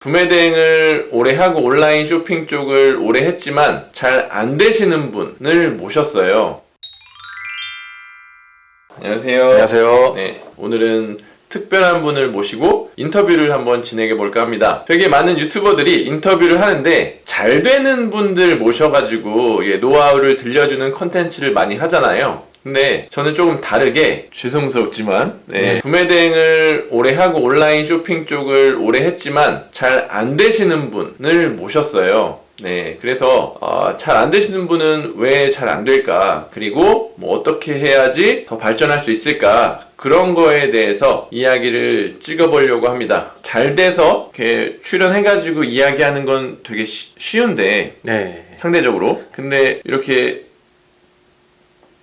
구매 대행을 오래 하고 온라인 쇼핑 쪽을 오래 했지만 잘 안 되시는 분을 모셨어요. 안녕하세요. 안녕하세요. 네, 오늘은 특별한 분을 모시고 인터뷰를 한번 진행해 볼까 합니다. 되게 많은 유튜버들이 인터뷰를 하는데 잘 되는 분들 모셔가지고 노하우를 들려주는 컨텐츠를 많이 하잖아요. 근데 저는 조금 다르게 죄송스럽지만 구매 대행을 오래 하고 온라인 쇼핑 쪽을 오래 했지만 잘 안 되시는 분을 모셨어요. 네, 그래서 잘 안 되시는 분은 왜 잘 안 될까, 그리고 뭐 어떻게 해야지 더 발전할 수 있을까, 그런 거에 대해서 이야기를 찍어보려고 합니다. 잘 돼서 이렇게 출연해가지고 이야기하는 건 되게 쉬운데 상대적으로. 근데 이렇게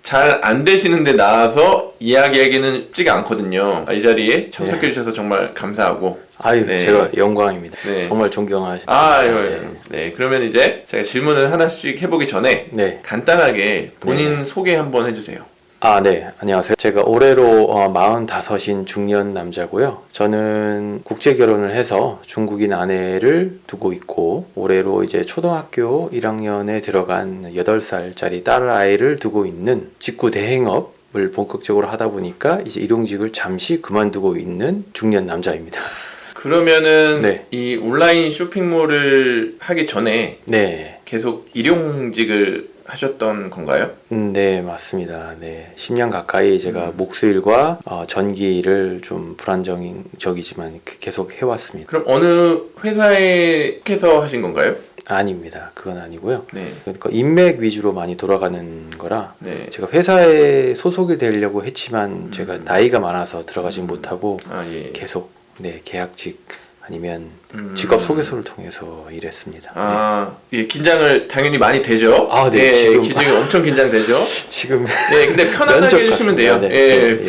잘 안 되시는데 나와서 이야기하기는 쉽지가 않거든요. 이 자리에 참석해 주셔서 정말 감사하고. 아유, 제가 영광입니다. 정말 존경하십니다. 네, 그러면 이제 제가 질문을 하나씩 해보기 전에 간단하게 본인 소개 한번 해주세요. 안녕하세요. 제가 올해로 45인 중년 남자고요. 저는 국제 결혼을 해서 중국인 아내를 두고 있고, 올해로 이제 초등학교 1학년에 들어간 8살짜리 딸 아이를 두고 있는 직구 대행업을 본격적으로 하다 보니까 이제 일용직을 잠시 그만두고 있는 중년 남자입니다. 그러면은 이 온라인 쇼핑몰을 하기 전에 계속 일용직을 하셨던 건가요? 네, 맞습니다. 10년 가까이 제가 목수일과 전기를 좀 불안정적이지만 계속 해왔습니다. 그럼 어느 회사에서 하신 건가요? 아닙니다. 그건 아니고요. 그러니까 인맥 위주로 많이 돌아가는 거라 제가 회사에 소속이 되려고 했지만 제가 나이가 많아서 들어가지 못하고 계속 계약직 아니면 직업 소개서를 통해서 일했습니다. 긴장을 당연히 많이 되죠. 지금 기준이 엄청 긴장되죠. 지금 근데 편안하게 해주시면 돼요.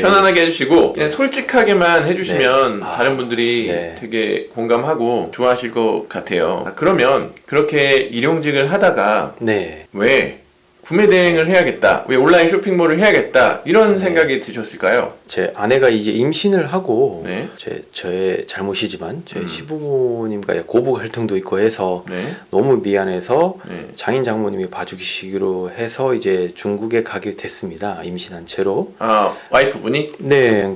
편안하게 해주시고 그냥 솔직하게만 해주시면 다른 분들이 되게 공감하고 좋아하실 것 같아요. 그러면 그렇게 일용직을 하다가 왜 구매 대행을 해야겠다, 왜 온라인 쇼핑몰을 해야겠다, 이런 생각이 드셨을까요? 제 아내가 이제 임신을 하고 저의 잘못이지만 저희 시부모님과 고부 갈등도 있고 해서 너무 미안해서 장인 장모님이 봐주시기로 해서 이제 중국에 가게 됐습니다. 임신한 채로. 와이프분이?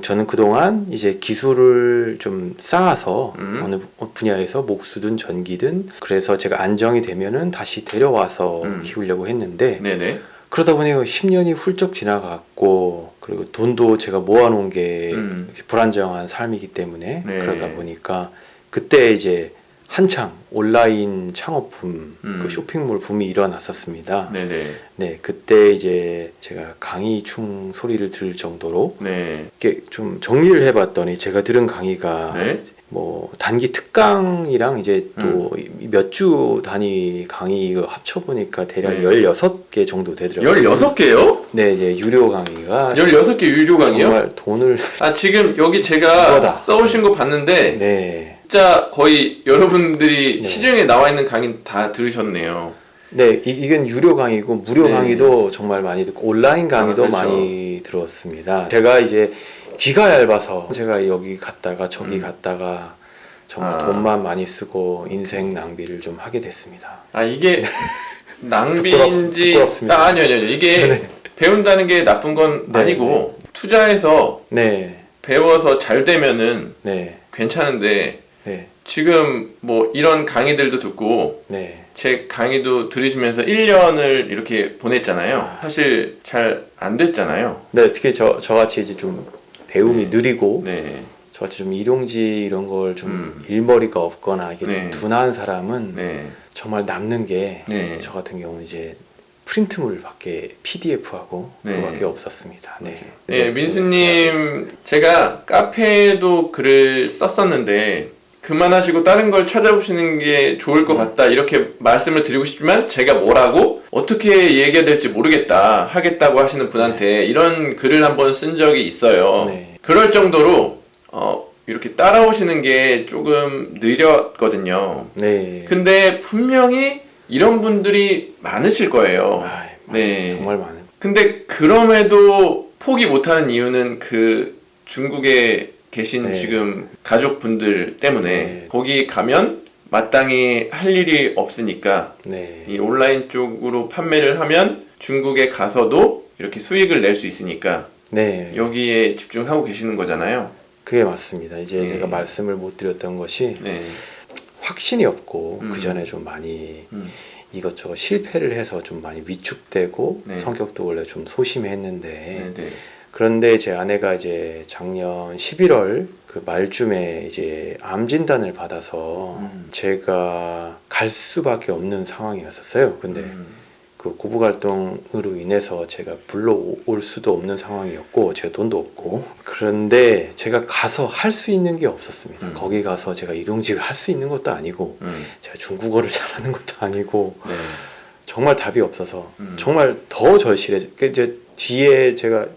저는 그동안 이제 기술을 좀 쌓아서 어느 분야에서 목수든 전기든, 그래서 제가 안정이 되면은 다시 데려와서 키우려고 했는데 그러다 보니 10년이 훌쩍 지나갔고, 그리고 돈도 제가 모아놓은 게 불안정한 삶이기 때문에 그러다 보니까 그때 이제 한창 온라인 창업 붐, 그 쇼핑몰 붐이 일어났었습니다. 그때 이제 제가 강의충 소리를 들을 정도로 이렇게 좀 정리를 해봤더니 제가 들은 강의가 뭐 단기 특강이랑 이제 또 몇 주 단위 강의 합쳐보니까 대략 16개 정도 되더라고요. 16개요? 이제 유료 강의가 16개 유료 강의요? 정말 돈을 지금 여기 제가 써오신 거 봤는데 진짜 거의 여러분들이 시중에 나와 있는 강의 다 들으셨네요. 이건 유료 강의고 무료 강의도 정말 많이 듣고 온라인 강의도 많이 들었습니다. 제가 이제 귀가 얇아서 제가 여기 갔다가 저기 갔다가 정말 돈만 많이 쓰고 인생 낭비를 좀 하게 됐습니다. 이게 낭비인지 부끄럽습니다. 아니요. 이게 배운다는 게 나쁜 건 아니고 투자해서 배워서 잘 되면은 괜찮은데 지금 뭐 이런 강의들도 듣고 제 강의도 들으시면서 1년을 이렇게 보냈잖아요. 사실 잘 안 됐잖아요. 특히 저같이 이제 좀 배움이 느리고 저같이 좀 일용직 이런 걸 좀 일머리가 없거나 이게 좀 둔한 사람은 정말 남는 게 저 같은 경우는 이제 프린트물밖에 PDF하고 그거밖에 없었습니다. 민수님, 제가 카페에도 글을 썼었는데 그만하시고 다른 걸 찾아보시는 게 좋을 것 같다, 이렇게 말씀을 드리고 싶지만 제가 뭐라고 어떻게 얘기해야 될지 모르겠다, 하겠다고 하시는 분한테 이런 글을 한번 쓴 적이 있어요. 그럴 정도로 이렇게 따라오시는 게 조금 느렸거든요. 근데 분명히 이런 분들이 많으실 거예요. 정말 많은. 근데 그럼에도 포기 못하는 이유는 그 중국에 계신 지금 가족분들 때문에 거기 가면 마땅히 할 일이 없으니까 네. 이 온라인 쪽으로 판매를 하면 중국에 가서도 이렇게 수익을 낼 수 있으니까 네. 여기에 집중하고 계시는 거잖아요. 그게 맞습니다. 이제 네. 제가 말씀을 못 드렸던 것이 네. 확신이 없고 그 전에 좀 많이 이것저것 실패를 해서 좀 많이 위축되고 네. 성격도 원래 좀 소심했는데 네. 네. 그런데 제 아내가 이제 작년 11월 그 말쯤에 이제 암 진단을 받아서 제가 갈 수밖에 없는 상황이었었어요. 근데 그 고부갈등으로 인해서 제가 불러올 수도 없는 상황이었고 제가 돈도 없고 그런데 제가 가서 할 수 있는 게 없었습니다. 거기 가서 제가 일용직을 할 수 있는 것도 아니고 제가 중국어를 잘하는 것도 아니고 네. 정말 답이 없어서 정말 더 절실해. 이제 뒤에 제가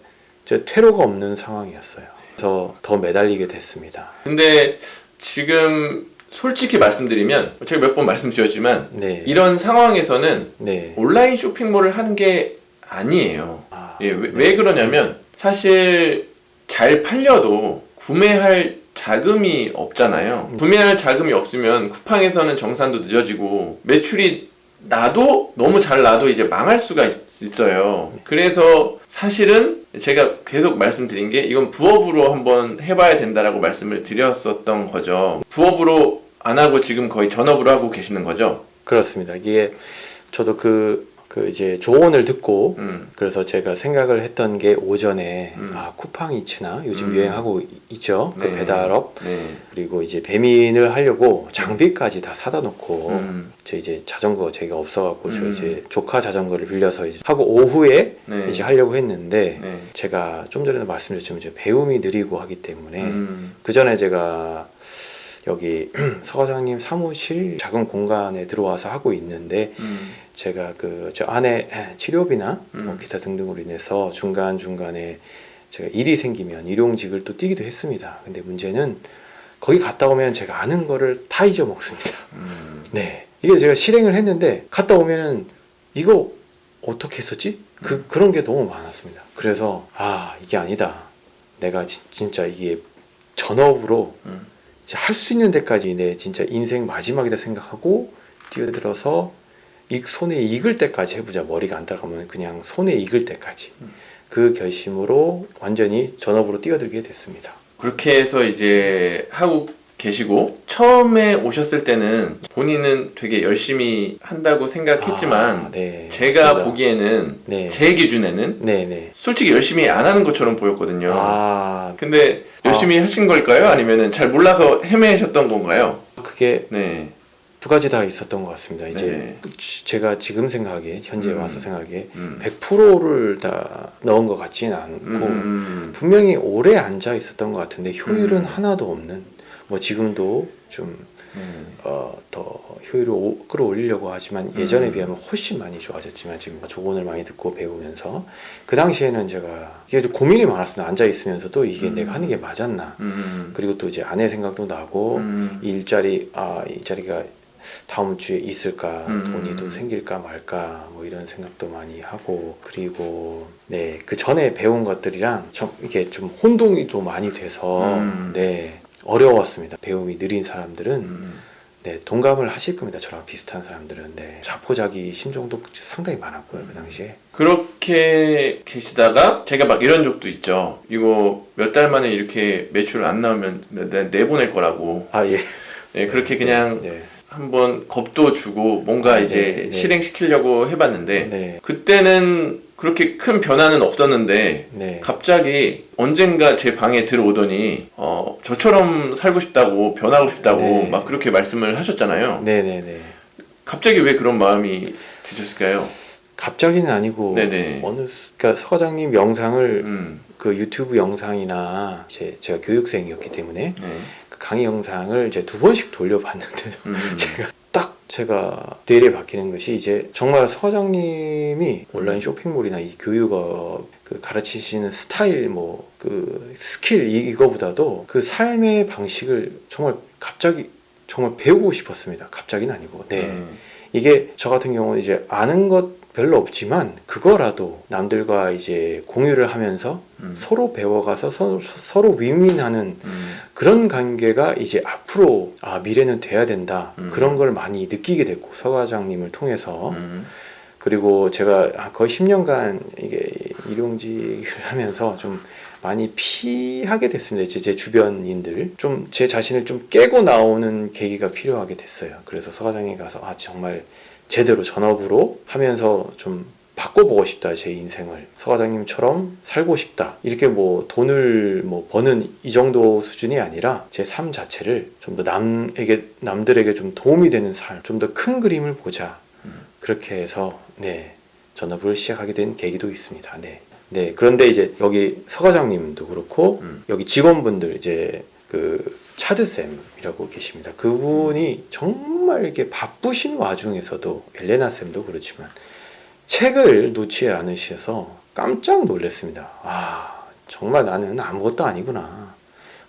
퇴로가 없는 상황이었어요. 그래서 더 매달리게 됐습니다. 근데 지금 솔직히 말씀드리면 제가 몇 번 말씀드렸지만 네. 이런 상황에서는 네. 온라인 쇼핑몰을 하는 게 아니에요. 예, 왜 그러냐면 사실 잘 팔려도 구매할 자금이 없잖아요. 구매할 자금이 없으면 쿠팡에서는 정산도 늦어지고 매출이 나도 너무 잘 나도 이제 망할 수가 있어요. 그래서 사실은 제가 계속 말씀드린 게 이건 부업으로 한번 해봐야 된다라고 말씀을 드렸었던 거죠. 부업으로 안 하고 지금 거의 전업으로 하고 계시는 거죠? 그렇습니다. 이게 저도 그 이제 조언을 듣고 그래서 제가 생각을 했던 게 오전에 쿠팡이츠나 요즘 유행하고 있죠. 그 네. 배달업 네. 그리고 이제 배민을 하려고 장비까지 다 사다 놓고 저 이제 자전거 제가 없어갖고 저 이제 조카 자전거를 빌려서 이제 하고 오후에 네. 이제 하려고 했는데 네. 제가 좀 전에도 말씀드렸지만 이제 배움이 느리고 하기 때문에 그 전에 제가 여기 서 과장님 사무실 작은 공간에 들어와서 하고 있는데 제가 저 안에 치료비나 뭐 기타 등등으로 인해서 중간중간에 제가 일이 생기면 일용직을 또 뛰기도 했습니다. 근데 문제는 거기 갔다 오면 제가 아는 거를 다 잊어먹습니다. 네. 이게 제가 실행을 했는데 갔다 오면은 이거 어떻게 했었지? 그런 게 너무 많았습니다. 그래서 이게 아니다. 내가 진짜 이게 전업으로 할 수 있는 데까지 내 진짜 인생 마지막이다 생각하고 뛰어들어서 손에 익을 때까지 해보자. 머리가 안 따라가면 그냥 손에 익을 때까지 그 결심으로 완전히 전업으로 뛰어들게 됐습니다. 그렇게 해서 이제 하고 계시고 처음에 오셨을 때는 본인은 되게 열심히 한다고 생각했지만 네, 제가 맞습니다. 보기에는 네. 제 기준에는 네네. 솔직히 열심히 안 하는 것처럼 보였거든요. 아, 근데 열심히 하신 걸까요? 아니면 잘 몰라서 헤매셨던 건가요? 그게 네. 두 가지 다 있었던 것 같습니다. 이제 네. 제가 지금 생각에 현재 와서 생각에 100%를 다 넣은 것 같지는 않고 분명히 오래 앉아 있었던 것 같은데 효율은 하나도 없는 뭐 지금도 좀 더 효율을 끌어올리려고 하지만 예전에 비하면 훨씬 많이 좋아졌지만 지금 조언을 많이 듣고 배우면서 그 당시에는 제가 이게 좀 고민이 많았습니다. 앉아 있으면서도 이게 내가 하는 게 맞았나 그리고 또 이제 아내 생각도 나고 이 일자리가 다음 주에 있을까 돈이 또 생길까 말까 뭐 이런 생각도 많이 하고 그리고 네 그 전에 배운 것들이랑 이게 좀 혼동이 또 많이 돼서 네 어려웠습니다. 배움이 느린 사람들은 네 동감을 하실 겁니다. 저랑 비슷한 사람들은 네 자포자기 심정도 상당히 많았고요 그 당시에. 그렇게 계시다가 제가 막 이런 적도 있죠. 이거 몇 달 만에 이렇게 매출 안 나오면 내보낼 거라고. 예. 네, 그렇게 그냥 네. 한번 겁도 주고 뭔가 이제 네. 실행시키려고 해봤는데 네. 그때는 그렇게 큰 변화는 없었는데 네. 갑자기 언젠가 제 방에 들어오더니 저처럼 살고 싶다고 변하고 싶다고 네. 막 그렇게 말씀을 하셨잖아요. 네네네. 갑자기 왜 그런 마음이 드셨을까요? 갑자기는 아니고 네네. 그러니까 서 과장님 영상을 그 유튜브 영상이나 제가 교육생이었기 때문에 네. 그 강의 영상을 이제 2번씩 돌려봤는데도 제가 뇌리에 박히는 것이 이제 정말 서 과장님이 온라인 쇼핑몰이나 이 교육업 그 가르치시는 스타일 뭐 그 스킬 이거보다도 그 삶의 방식을 정말 갑자기 정말 배우고 싶었습니다. 갑자기는 아니고 네 이게 저 같은 경우는 이제 아는 것 별로 없지만 그거라도 남들과 이제 공유를 하면서 서로 배워가서 서로 윈윈하는 그런 관계가 이제 앞으로 미래는 돼야 된다. 그런 걸 많이 느끼게 됐고 서 과장님을 통해서 그리고 제가 거의 10년간 이게 일용직을 하면서 좀 많이 피하게 됐습니다. 이제 제 주변인들 좀 제 자신을 좀 깨고 나오는 계기가 필요하게 됐어요. 그래서 서 과장님 가서 정말 제대로 전업으로 하면서 좀 바꿔보고 싶다. 제 인생을 서 과장님처럼 살고 싶다. 이렇게 뭐 돈을 뭐 버는 이 정도 수준이 아니라 제 삶 자체를 좀 더 남들에게 좀 도움이 되는 삶, 좀 더 큰 그림을 보자. 그렇게 해서 전업을 시작하게 된 계기도 있습니다. 네. 그런데 이제 여기 서 과장님도 그렇고 여기 직원분들 이제 그 차드쌤이라고 계십니다. 그분이 정말 이렇게 바쁘신 와중에서도 엘레나 쌤도 그렇지만 책을 놓지 않으셔서 깜짝 놀랐습니다. 정말 나는 아무것도 아니구나.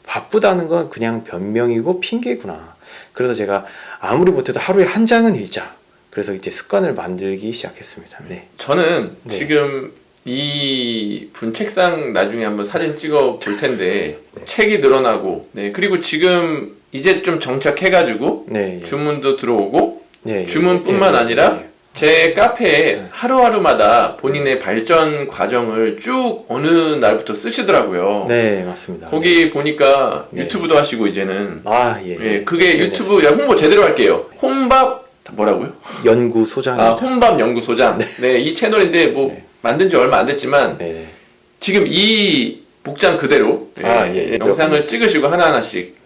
바쁘다는 건 그냥 변명이고 핑계구나. 그래서 제가 아무리 못해도 하루에 한 장은 읽자. 그래서 이제 습관을 만들기 시작했습니다. 네. 저는 지금 이 분 책상 나중에 한번 사진 찍어 볼 텐데 책이 늘어나고 그리고 지금 이제 좀 정착해가지고 주문도 들어오고 주문뿐만 아니라 제 카페에 하루하루마다 본인의 발전 과정을 쭉 어느 날부터 쓰시더라고요. 네, 맞습니다. 거기 보니까 유튜브도 하시고 이제는 그게 유튜브 홍보 제대로 할게요. 혼밥 뭐라고요? 연구소장. 혼밥 연구소장. 이 채널인데 만든 지 얼마 안 됐지만 지금 이 복장 그대로 영상을 찍으시고 하나하나씩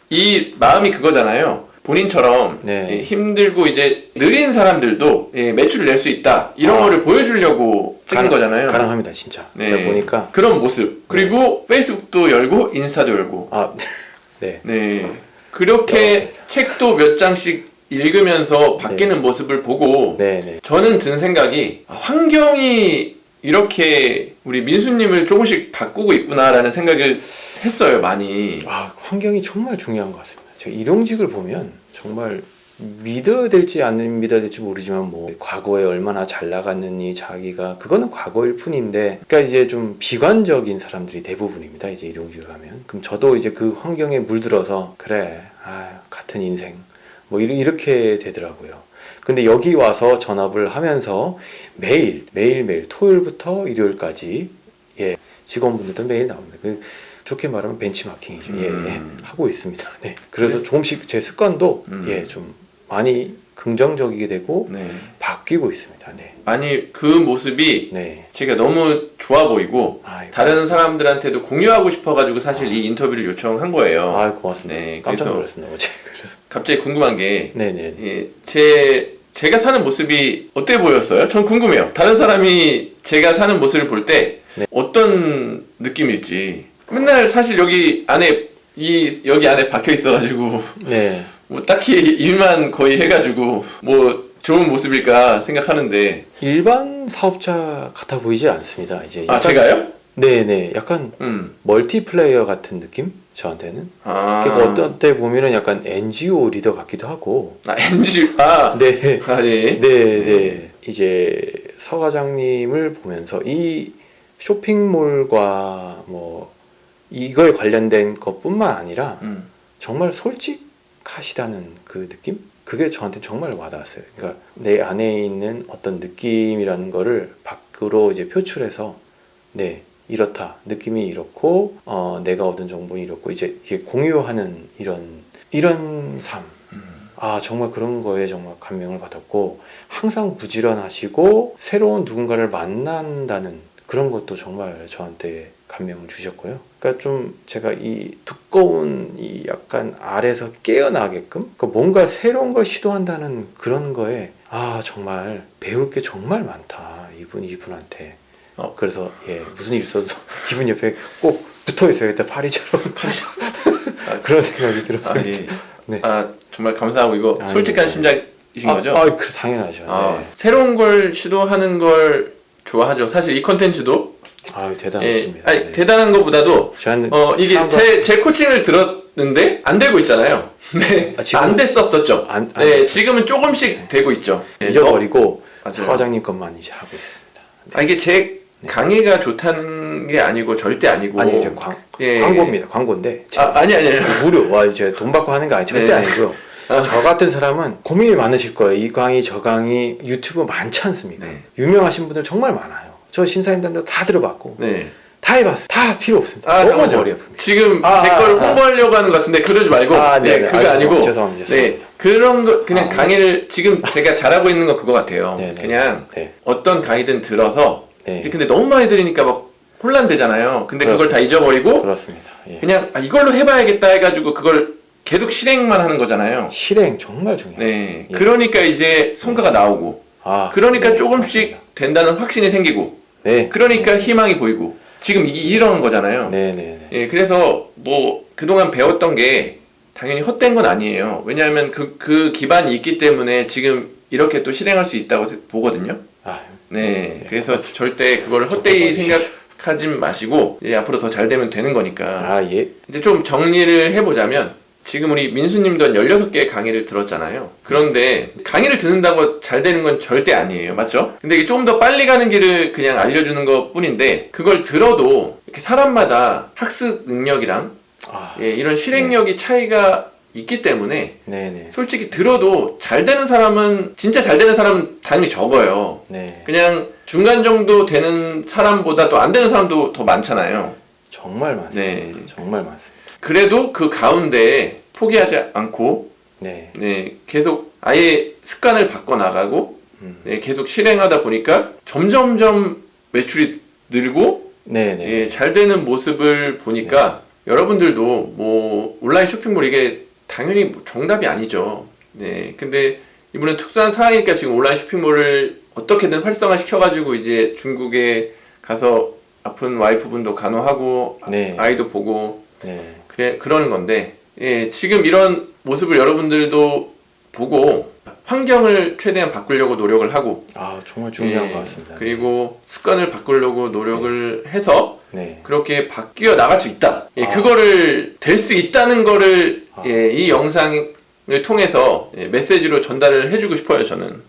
이 마음이 그거잖아요. 본인처럼 힘들고 이제 느린 사람들도 매출을 낼 수 있다 이런 거를 보여주려고 찍은 거잖아요. 가능합니다, 진짜. 제가 보니까 그런 모습 그리고 페이스북도 열고 인스타도 열고 그렇게 책도 몇 장씩 읽으면서 바뀌는 모습을 보고 저는 든 생각이 환경이 이렇게 우리 민수님을 조금씩 바꾸고 있구나라는 생각을 했어요. 많이. 환경이 정말 중요한 것 같습니다. 제가 일용직을 보면 정말 믿어야 될지 안 믿어야 될지 모르지만 과거에 얼마나 잘 나갔느니 자기가 그거는 과거일 뿐인데 그러니까 이제 좀 비관적인 사람들이 대부분입니다. 이제 일용직을 가면 그럼 저도 이제 그 환경에 물들어서 그래 같은 인생 이렇게 되더라고요. 근데 여기 와서 전업을 하면서 매일 토요일부터 일요일까지 직원분들도 매일 나옵니다. 좋게 말하면 벤치마킹이죠. 하고 있습니다. 그래서 조금씩 제 습관도 좀 많이 긍정적이게 되고 바뀌고 있습니다. 아니 그 모습이 제가 너무 좋아 보이고 다른 사람들한테도 공유하고 싶어가지고 사실 이 인터뷰를 요청한 거예요. 고맙습니다. 깜짝 놀랐습니다. 어제. 그래서 갑자기 궁금한 게 제가 사는 모습이 어때 보였어요? 전 궁금해요. 다른 사람이 제가 사는 모습을 볼 때 어떤 느낌일지. 맨날 사실 여기 안에 박혀 있어가지고 딱히 일만 거의 해가지고 좋은 모습일까 생각하는데 일반 사업자 같아 보이지 않습니다. 이제 제가요? 약간 멀티플레이어 같은 느낌? 저한테는. 그러니까 어떤 때 보면은 약간 NGO 리더 같기도 하고. NGO. 이제 서 과장님을 보면서 이 쇼핑몰과 이거에 관련된 것뿐만 아니라 정말 솔직하시다는 그 느낌? 그게 저한테 정말 와닿았어요. 그러니까 내 안에 있는 어떤 느낌이라는 거를 밖으로 이제 표출해서 이렇다. 느낌이 이렇고 내가 얻은 정보는 이렇고 이제 이렇게 공유하는 이런 삶. 정말 그런 거에 정말 감명을 받았고 항상 부지런하시고 새로운 누군가를 만난다는 그런 것도 정말 저한테 감명을 주셨고요. 그러니까 좀 제가 이 두꺼운 이 약간 알에서 깨어나게끔 그러니까 뭔가 새로운 걸 시도한다는 그런 거에 정말 배울 게 정말 많다. 이분한테. 그래서 무슨 일 있어도 이분 옆에 꼭 붙어 있어야겠다. 파리처럼. 그런 생각이 들었습니다. 정말 감사하고 이거 솔직한 심장이신 거죠? 그래 당연하죠. 새로운 걸 시도하는 걸 좋아하죠. 사실 이 컨텐츠도 대단하십니다. 대단한 것보다도 이게 제 코칭을 들었는데 안 되고 있잖아요. 안 됐었었죠. 지금은 조금씩 되고 있죠. 잊어버리고 맞아요. 서 과장님 것만 이제 하고 있습니다. 네. 아, 이게 제 강의가 좋다는 게 아니고 절대 아니고. 아니 이제 광고입니다. 광고인데. 아니. 무료. 와 이제 돈 받고 하는 거 아니 절대 아니고요. 저 같은 사람은 고민이 많으실 거예요. 이 강의 저 강의 유튜브 많지 않습니까? 유명하신 분들 정말 많아요. 저 신사임당도 다 들어봤고 다 해봤어요. 다 필요 없습니다. 너무 머리 아픕니다. 지금 제 거를 홍보하려고 하는 것 같은데 그러지 말고 그거 아니고 죄송합니다. 그런 거 그냥 강의를 지금 제가 잘하고 있는 거 그거 같아요. 그냥 어떤 강의든 들어서 근데 너무 많이 들으니까 막 혼란되잖아요. 근데 그걸 다 잊어버리고 그렇습니다. 그냥 이걸로 해봐야겠다 해가지고 그걸 계속 실행만 하는 거잖아요. 실행 정말 중요해요. 그러니까 이제 성과가 나오고 그러니까 조금씩 맞습니다. 된다는 확신이 생기고 그러니까 희망이 보이고 지금 이런 거잖아요. 그래서 뭐 그동안 배웠던 게 당연히 헛된 건 아니에요. 왜냐하면 그 기반이 있기 때문에 지금 이렇게 또 실행할 수 있다고 보거든요. 그래서 절대 그걸 헛되이 생각하지 마시고 앞으로 더 잘 되면 되는 거니까. 이제 좀 정리를 해보자면 지금 우리 민수님도 한 16개의 강의를 들었잖아요. 그런데 강의를 듣는다고 잘 되는 건 절대 아니에요. 맞죠? 근데 이게 조금 더 빨리 가는 길을 그냥 알려주는 것 뿐인데 그걸 들어도 이렇게 사람마다 학습 능력이랑 이런 실행력이 차이가 있기 때문에 솔직히 들어도 잘 되는 사람은 진짜 잘 되는 사람은 당연히 적어요. 그냥 중간 정도 되는 사람보다 또 안 되는 사람도 더 많잖아요. 정말 많습니다. 정말 많습니다. 그래도 그 가운데 포기하지 않고 계속 아예 습관을 바꿔나가고 계속 실행하다 보니까 점점점 매출이 늘고 잘 되는 모습을 보니까 여러분들도 뭐 온라인 쇼핑몰 이게 당연히 정답이 아니죠. 근데 이번엔 특수한 상황이니까 지금 온라인 쇼핑몰을 어떻게든 활성화시켜가지고 이제 중국에 가서 아픈 와이프분도 간호하고 아이도 보고 그러는 건데 지금 이런 모습을 여러분들도 보고 환경을 최대한 바꾸려고 노력을 하고 정말 중요한 것 같습니다. 그리고 습관을 바꾸려고 노력을 해서 그렇게 바뀌어 나갈 수 있다. 그거를 될 수 있다는 거를 이 영상을 통해서 메시지로 전달을 해주고 싶어요. 저는.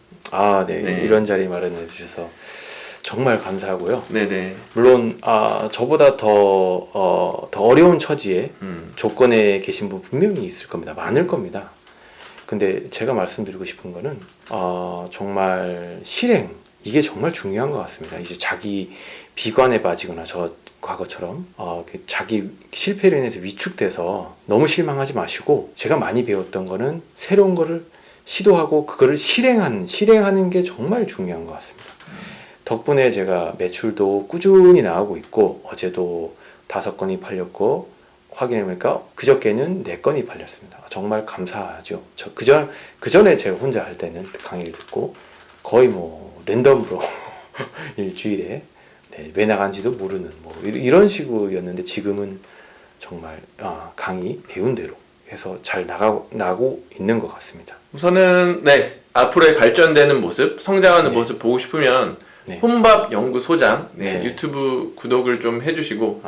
이런 자리 마련해 주셔서 정말 감사하고요. 물론 저보다 더 어려운 처지에 조건에 계신 분 분명히 있을 겁니다. 많을 겁니다. 근데 제가 말씀드리고 싶은 거는 정말 실행 이게 정말 중요한 것 같습니다. 이제 자기 비관에 빠지거나 저 과거처럼 자기 실패로 인해서 위축돼서 너무 실망하지 마시고 제가 많이 배웠던 거는 새로운 거를 시도하고 그거를 실행하는 게 정말 중요한 것 같습니다. 덕분에 제가 매출도 꾸준히 나오고 있고 어제도 5건이 팔렸고 확인해보니까 그저께는 4건이 팔렸습니다. 정말 감사하죠. 그전에 제가 혼자 할 때는 강의를 듣고 거의 뭐 랜덤으로 일주일에 왜 나간지도 모르는 뭐 이런 식으로였는데 지금은 정말 강의 배운 대로 해서 잘 나고 있는 것 같습니다. 우선은 앞으로의 발전되는 모습, 성장하는 모습 보고 싶으면 혼밥 연구소장 유튜브 구독을 좀 해주시고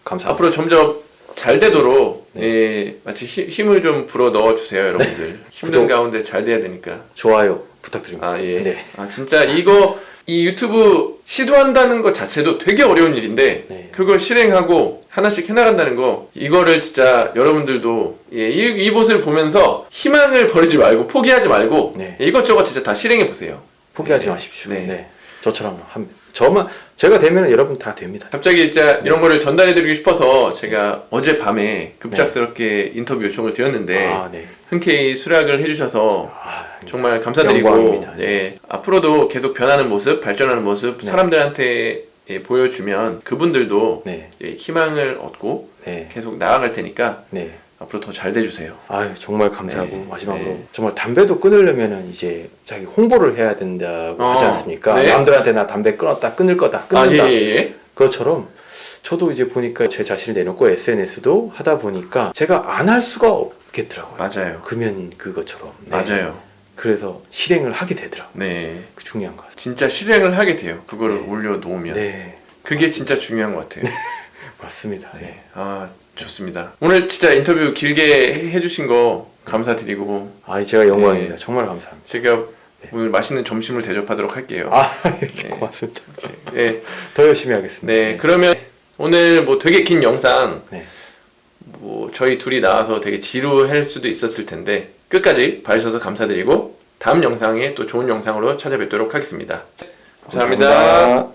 감사합니다. 앞으로 점점 잘 되도록 마치 힘을 좀 불어 넣어주세요, 여러분들. 힘든 가운데 잘 돼야 되니까. 좋아요 부탁드립니다. 진짜 이 유튜브 시도한다는 것 자체도 되게 어려운 일인데 그걸 실행하고 하나씩 해나간다는 거 이거를 진짜 여러분들도 이 모습을 보면서 희망을 버리지 말고 포기하지 말고 이것저것 진짜 다 실행해 보세요. 포기하지 마십시오. 저처럼 제가 되면 여러분 다 됩니다. 갑자기 진짜 이런 거를 전달해드리고 싶어서 제가 어젯밤에 급작스럽게 인터뷰 요청을 드렸는데 흔쾌히 수락을 해주셔서 정말 감사드리고 앞으로도 계속 변하는 모습, 발전하는 모습 사람들한테 보여주면 그분들도 희망을 얻고 계속 나아갈 테니까 앞으로 더 잘 돼주세요. 정말 감사하고 마지막으로 정말 담배도 끊으려면은 이제 자기 홍보를 해야 된다고 하지 않습니까? 남들한테 나 담배 끊었다, 끊을 거다, 끊는다. 그것처럼 저도 이제 보니까 제 자신을 내놓고 SNS도 하다 보니까 제가 안 할 수가 없겠더라고요. 맞아요. 금연 그것처럼. 맞아요. 그래서 실행을 하게 되더라고요. 그 중요한 것 같아요. 진짜 실행을 하게 돼요. 그거를 올려놓으면. 그게 진짜 중요한 것 같아요. 맞습니다. 좋습니다. 오늘 진짜 인터뷰 길게 해주신 거 감사드리고 제가 영광입니다. 정말 감사합니다. 제가 오늘 맛있는 점심을 대접하도록 할게요. 네. 고맙습니다. 네. 더 열심히 하겠습니다. 네, 그러면 오늘 뭐 되게 긴 영상 네. 뭐 저희 둘이 나와서 되게 지루할 수도 있었을 텐데 끝까지 봐주셔서 감사드리고 다음 영상에 또 좋은 영상으로 찾아뵙도록 하겠습니다. 감사합니다.